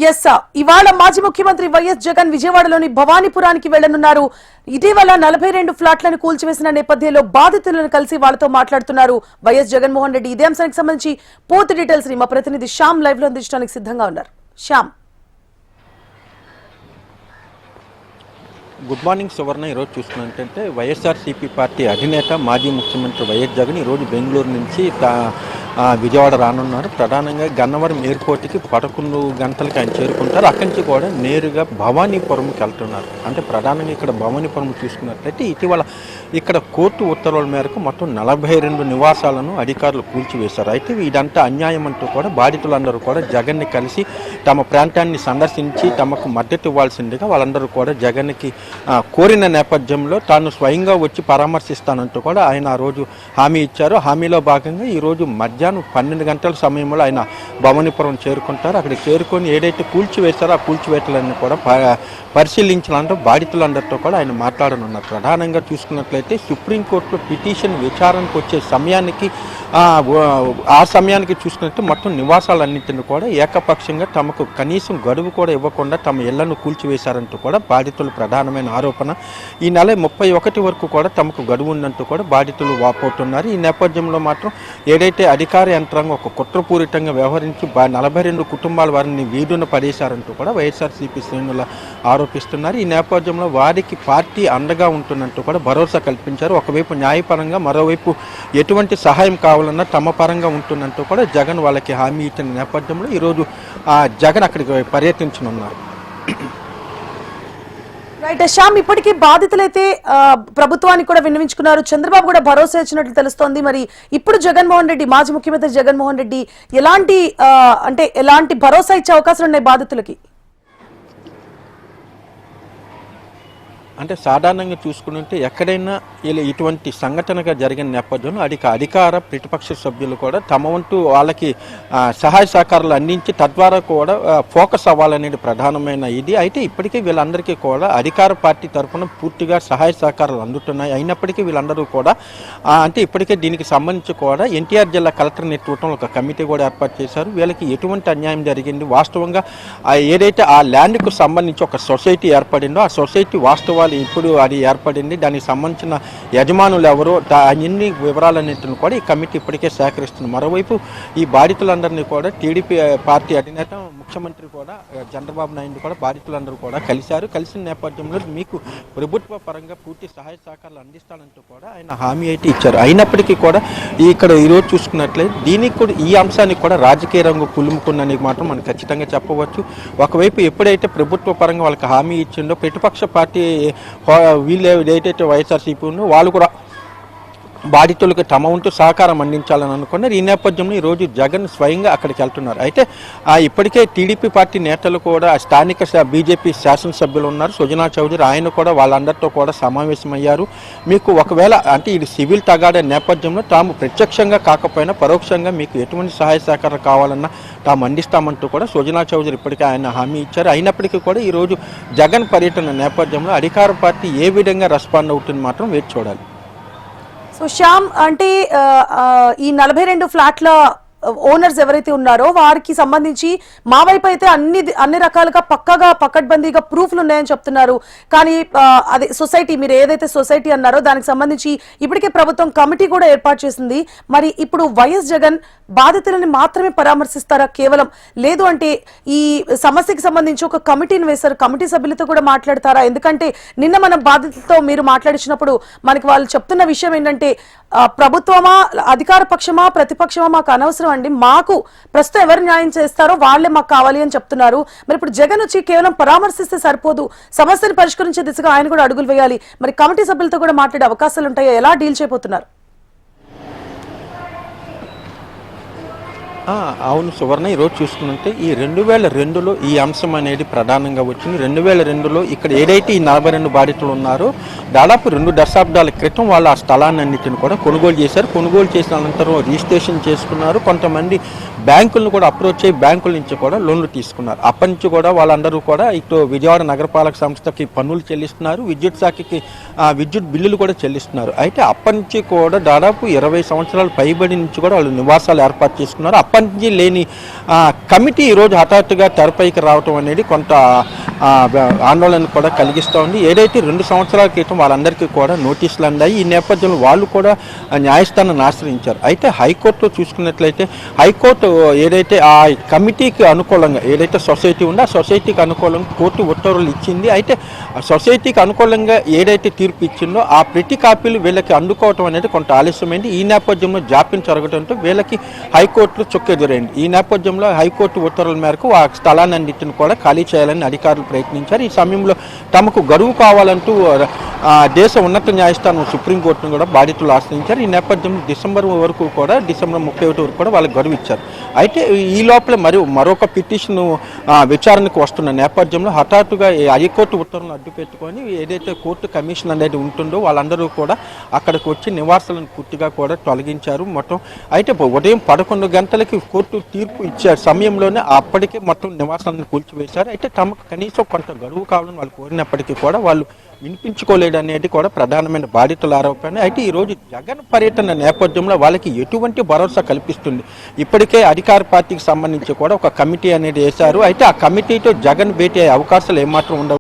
Yes ఇవాళ మాజీ ముఖ్యమంత్రి వైఎస్ జగన్ విజయవాడలోని భవానీపురానికి వెళ్లనున్నారు. ఇటీవల 42 ఫ్లాట్లను కూల్చివేసిన నేపథ్యంలో బాధితులను కలిసి వాళ్లతో మాట్లాడుతున్నారు వైఎస్ జగన్మోహన్ రెడ్డి. ఇదే అంశానికి సంబంధించి పూర్తి డీటెయిల్స్ ని మా ప్రతినిధి శ్యామ్ లైవ్ లో అందించడానికి సిద్ధంగా ఉన్నారు. శ్యామ్, గుడ్ మార్నింగ్ సువర్ణ. ఈరోజు చూసుకున్నట్టంటే వైఎస్ఆర్సీపీ పార్టీ అధినేత మాజీ ముఖ్యమంత్రి వైఎస్ జగన్ ఈరోజు బెంగళూరు నుంచి విజయవాడ రానున్నారు. ప్రధానంగా గన్నవరం ఎయిర్పోర్ట్కి 11 గంటలకి ఆయన చేరుకుంటారు. అక్కడి నుంచి కూడా నేరుగా భవానీపురంకి వెళ్తున్నారు. అంటే ప్రధానంగా ఇక్కడ భవానీపురం చూసుకున్నట్లయితే ఇటీవల ఇక్కడ కోర్టు ఉత్తర్వుల మేరకు మొత్తం 42 నివాసాలను అధికారులు కూల్చివేశారు. అయితే ఇదంతా అన్యాయం అంటూ కూడా బాధితులందరూ కూడా జగన్ని కలిసి తమ ప్రాంతాన్ని సందర్శించి తమకు మద్దతు ఇవ్వాల్సిందిగా వాళ్ళందరూ కూడా జగన్కి కోరిన నేపథ్యంలో తాను స్వయంగా వచ్చి పరామర్శిస్తానంటూ కూడా ఆయన ఆ రోజు హామీ ఇచ్చారు. హామీలో భాగంగా ఈరోజు మధ్యాహ్నం 12 గంటల సమయంలో ఆయన భవానీపురం చేరుకుంటారు. అక్కడికి చేరుకొని ఏదైతే కూల్చివేశారో ఆ కూల్చివేతలన్నీ కూడా పరిశీలించాలంటే బాధితులందరితో కూడా ఆయన మాట్లాడనున్నారు. ప్రధానంగా చూసుకున్నట్లయితే సుప్రీంకోర్టులో పిటిషన్ విచారణకు వచ్చే సమయానికి ఆ సమయానికి చూసుకున్నట్టు మొత్తం నివాసాలన్నింటినీ కూడా ఏకపక్షంగా తమకు కనీసం గడువు కూడా ఇవ్వకుండా తమ ఇళ్లను కూల్చివేశారంటూ కూడా బాధితులు ప్రధానమైన ఆరోపణ. ఈ నెల 31 వరకు కూడా తమకు గడువు ఉందంటూ కూడా బాధితులు వాపోతున్నారు. ఈ నేపథ్యంలో మాత్రం ఏదైతే అధికార యంత్రాంగం ఒక కుట్రపూరితంగా వ్యవహరించి 42 కుటుంబాల వారిని వీధున పడేశారంటూ కూడా వైఎస్ఆర్సీపీ శ్రేణులు ఆరోపిస్తున్నారు. ఈ నేపథ్యంలో వారికి పార్టీ అండగా ఉంటుందంటూ కూడా భరోసా కల్పించారు. ఒకవైపు న్యాయపరంగా, మరోవైపు ఎటువంటి సహాయం కావాలన్నా తమ పరంగా ఉంటుందంటూ కూడా జగన్ వాళ్ళకి హామీ ఇచ్చిన నేపథ్యంలో ఈరోజు జగన్ అక్కడికి పర్యటించనున్నారు. రైట్ శ్యామ్, ఇప్పటికీ బాధితులైతే ప్రభుత్వానికి కూడా విన్నవించుకున్నారు. చంద్రబాబు కూడా భరోసా ఇచ్చినట్లు తెలుస్తోంది. మరి ఇప్పుడు జగన్మోహన్ రెడ్డి, మాజీ ముఖ్యమంత్రి జగన్మోహన్ రెడ్డి ఎలాంటి భరోసా ఇచ్చే అవకాశాలు ఉన్నాయి బాధితులకి? అంటే సాధారణంగా చూసుకుంటే ఎక్కడైనా ఇటువంటి సంఘటనగా జరిగిన నేపథ్యంలో అధికార ప్రతిపక్ష సభ్యులు కూడా తమ వంతు వాళ్ళకి సహాయ సహకారాలు అందించి తద్వారా కూడా ఫోకస్ అవ్వాలనేది ప్రధానమైన ఇది. అయితే ఇప్పటికీ వీళ్ళందరికీ కూడా అధికార పార్టీ తరఫున పూర్తిగా సహాయ సహకారాలు అందుతున్నాయి. అయినప్పటికీ వీళ్ళందరూ కూడా అంటే ఇప్పటికే దీనికి సంబంధించి కూడా ఎన్టీఆర్ జిల్లా కలెక్టర్ నేతృత్వంలో ఒక కమిటీ కూడా ఏర్పాటు చేశారు. వీళ్ళకి ఎటువంటి అన్యాయం జరిగింది, వాస్తవంగా ఏదైతే ఆ ల్యాండ్కు సంబంధించి ఒక సొసైటీ ఏర్పడిందో ఆ సొసైటీ వాస్తవాలు ఇప్పుడు అది ఏర్పడింది, దానికి సంబంధించిన యజమానులు ఎవరో, అన్ని వివరాలన్నింటిని కూడా ఈ కమిటీ ఇప్పటికే సేకరిస్తుంది. మరోవైపు ఈ బాధితులందరినీ కూడా టీడీపీ పార్టీ అధినేత ముఖ్యమంత్రి కూడా చంద్రబాబు నాయుడు కూడా బాధితులందరూ కూడా కలిసిన నేపథ్యంలో మీకు ప్రభుత్వ పరంగా పూర్తి సహాయ సహకారాలు అందిస్తానంటూ కూడా ఆయన హామీ అయితే ఇచ్చారు. అయినప్పటికీ కూడా ఇక్కడ ఈరోజు చూసుకున్నట్లయితే దీనికి కూడా ఈ అంశానికి కూడా రాజకీయ రంగు పులుముకుందని మాత్రం మనం ఖచ్చితంగా చెప్పవచ్చు. ఒకవైపు ఎప్పుడైతే ప్రభుత్వ పరంగా వాళ్ళకి హామీ ఇచ్చిందో ప్రతిపక్ష పార్టీ వీళ్ళు ఏదైతే వైఎస్ఆర్సీపీ ఉందో వాళ్ళు కూడా బాధితులకు తమ వంతు సహకారం అందించాలని అనుకున్నారు. ఈ నేపథ్యంలో ఈరోజు జగన్ స్వయంగా అక్కడికి వెళ్తున్నారు. అయితే ఇప్పటికే టీడీపీ పార్టీ నేతలు కూడా స్థానిక బీజేపీ శాసనసభ్యులు ఉన్నారు, సుజనా చౌదరి, ఆయన కూడా వాళ్ళందరితో కూడా సమావేశమయ్యారు. మీకు ఒకవేళ అంటే ఇది సివిల్ తగాడే నేపథ్యంలో తాము ప్రత్యక్షంగా కాకపోయినా పరోక్షంగా మీకు ఎటువంటి సహాయ సహకారం కావాలన్నా తాము అందిస్తామంటూ కూడా సుజనా చౌదరి ఇప్పటికే ఆయన హామీ ఇచ్చారు. అయినప్పటికీ కూడా ఈరోజు జగన్ పర్యటన నేపథ్యంలో అధికార పార్టీ ఏ విధంగా రెస్పాండ్ అవుతుంది మాత్రం వేచి చూడాలి. సో శ్యామ్, అంటే ఈ 42 ఫ్లాట్ల ఓనర్స్ ఎవరైతే ఉన్నారో వారికి సంబంధించి మా వైపు అయితే అన్ని రకాలుగా పకడ్బందీగా ప్రూఫ్లు ఉన్నాయని చెప్తున్నారు. కానీ అదే సొసైటీ, మీరు ఏదైతే సొసైటీ అన్నారో దానికి సంబంధించి ఇప్పటికే ప్రభుత్వం కమిటీ కూడా ఏర్పాటు చేసింది. మరి ఇప్పుడు వైఎస్ జగన్ బాధితులని మాత్రమే పరామర్శిస్తారా కేవలం? లేదు అంటే ఈ సమస్యకి సంబంధించి ఒక కమిటీని వేశారు, కమిటీ సభ్యులతో కూడా మాట్లాడతారా? ఎందుకంటే నిన్న మనం బాధితులతో మీరు మాట్లాడించినప్పుడు మనకి వాళ్ళు చెప్తున్న విషయం ఏంటంటే ప్రభుత్వమా, అధికార పక్షమా, ప్రతిపక్షమా మాకు అనవసరం అండి, మాకు ప్రస్తుతం ఎవరు న్యాయం చేస్తారో వాళ్ళే మాకు కావాలి అని చెప్తున్నారు. మరి ఇప్పుడు జగన్ వచ్చి కేవలం పరామర్శిస్తే సరిపోదు, సమస్యను పరిష్కరించే దిశగా ఆయన కూడా అడుగులు వేయాలి. మరి కమిటీ సభ్యులతో కూడా మాట్లాడే అవకాశాలు ఉంటాయో? ఎలా డీల్ చేయబోతున్నారు? అవును సువర్ణ, ఈరోజు చూసుకుంటే ఈ 2002లో ఈ అంశం అనేది ప్రధానంగా వచ్చింది. 2002లో ఇక్కడ ఏదైతే ఈ 42 బాధితులు ఉన్నారో దాదాపు 2 దశాబ్దాల క్రితం వాళ్ళు ఆ స్థలాన్ని అన్నిటిని కూడా కొనుగోలు చేశారు. కొనుగోలు చేసిన అనంతరం రిజిస్ట్రేషన్ చేసుకున్నారు. కొంతమంది బ్యాంకులను కూడా అప్రోచ్ అయ్యి బ్యాంకుల నుంచి కూడా లోన్లు తీసుకున్నారు. అప్పటి నుంచి కూడా వాళ్ళందరూ కూడా ఇటు విజయవాడ నగరపాలక సంస్థకి పన్నులు చెల్లిస్తున్నారు, విద్యుత్ శాఖకి విద్యుత్ బిల్లులు కూడా చెల్లిస్తున్నారు. అయితే అప్పటి నుంచి కూడా దాదాపు 20 సంవత్సరాలు పైబడి నుంచి కూడా వాళ్ళు నివాసాలు ఏర్పాటు చేసుకున్నారు. అప్పటి పనిచేయలేని లేని కమిటీ ఈరోజు హఠాత్తుగా తెరపైకి రావటం అనేది కొంత ఆందోళన కూడా కలిగిస్తూ ఉంది. ఏదైతే 2 సంవత్సరాల క్రితం వాళ్ళందరికీ కూడా నోటీసులు అందాయి. ఈ నేపథ్యంలో వాళ్ళు కూడా న్యాయస్థానాన్ని ఆశ్రయించారు. అయితే హైకోర్టులో చూసుకున్నట్లయితే హైకోర్టు ఏదైతే ఆ కమిటీకి అనుకూలంగా ఏదైతే సొసైటీ ఉందో ఆ సొసైటీకి అనుకూలంగా కోర్టు ఉత్తర్వులు ఇచ్చింది. అయితే ఆ సొసైటీకి అనుకూలంగా ఏదైతే తీర్పు ఇచ్చిందో ఆ ప్రతి కాపీలు వీళ్ళకి అందుకోవటం అనేది కొంత ఆలస్యమైంది. ఈ నేపథ్యంలో జాప్యం జరగడంతో వీళ్ళకి హైకోర్టులో చుక్కెదురైంది. ఈ నేపథ్యంలో హైకోర్టు ఉత్తర్వుల మేరకు ఆ స్థలాన్నింటిని కూడా ఖాళీ చేయాలని అధికారులు ప్రయత్నించారు. ఈ సమయంలో తమకు గడువు కావాలంటూ దేశ ఉన్నత న్యాయస్థానం సుప్రీంకోర్టును కూడా బాధితులు ఆశ్రయించారు. ఈ నేపథ్యంలో డిసెంబర్ 31 వరకు కూడా వాళ్ళకి గడువు ఇచ్చారు. అయితే ఈ లోపల మరొక పిటిషన్ విచారణకు వస్తున్న నేపథ్యంలో హఠాత్తుగా ఈ హైకోర్టు ఉత్తర్వులను అడ్డుపెట్టుకొని ఏదైతే కోర్టు కమిషన్ అనేది ఉంటుందో వాళ్ళందరూ కూడా అక్కడికి వచ్చి నివాసాలను పూర్తిగా కూడా తొలగించారు మొత్తం. అయితే ఉదయం 11 గంటలకి కోర్టు తీర్పు ఇచ్చే సమయంలోనే అప్పటికే మొత్తం నివాసాలను కూల్చివేశారు. అయితే తమకు కనీసం కొంత గడువు కావాలని వాళ్ళు కోరినప్పటికీ కూడా వాళ్ళు వినిపించుకోలేడు అనేది కూడా ప్రధానమైన బాధితుల ఆరోపణ. అయితే ఈరోజు జగన్ పర్యటన నేపథ్యంలో వాళ్ళకి ఎటువంటి భరోసా కల్పిస్తుంది? ఇప్పటికే అధికార పార్టీకి సంబంధించి కూడా ఒక కమిటీ అనేది వేశారు. అయితే ఆ కమిటీతో జగన్ భేటీ అయ్యే అవకాశాలు ఏమాత్రం ఉండవు.